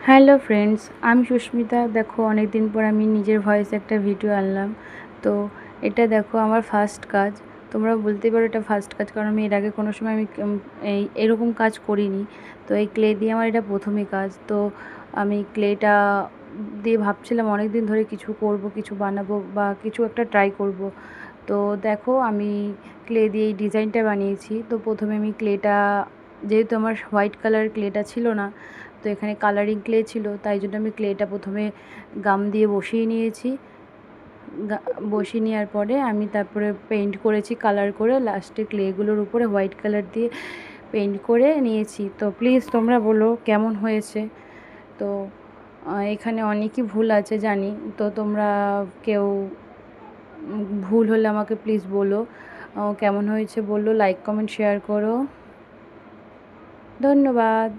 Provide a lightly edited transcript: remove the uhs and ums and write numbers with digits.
Hello friends, আমি সুস্মিতা। দেখো, অনেক দিন পর আমি নিজের ভয়েসে একটা ভিডিও আনলাম। তো এটা দেখো আমার ফার্স্ট কাজ। তোমরা বলতে পারো এটা ফার্স্ট কাজ, কারণ আমি এর আগে কোনো সময় এরকম কাজ করিনি। তো এই ক্লে দিয়ে আমার এটা প্রথমই কাজ। তো আমি ক্লেটা দিয়ে ভাবছিলাম অনেক দিন ধরে কিছু করব, কিছু বানাবো বা কিছু একটা ট্রাই করব। তো দেখো, আমি ক্লে দিয়ে এই ডিজাইনটা বানিয়েছি। তো প্রথমে আমি ক্লেটা, যেহেতু আমার হোয়াইট কালার ক্লেটা ছিল না, তো এখানে কালারিং ক্লে ছিল, তাই জন্য আমি ক্লেটা প্রথমে গাম দিয়ে বসিয়ে নিয়েছি। বসিয়ে নেওয়ার পরে আমি তারপরে পেইন্ট করেছি, কালার করে লাস্টে ক্লেগুলোর উপরে হোয়াইট কালার দিয়ে পেইন্ট করে নিয়েছি। তো প্লিজ তোমরা বলো কেমন হয়েছে। তো এখানে অনেকই ভুল আছে জানি, তো তোমরা কেউ ভুল হলে আমাকে প্লিজ বলো। কেমন হয়েছে বললো, লাইক কমেন্ট শেয়ার করো। ধন্যবাদ।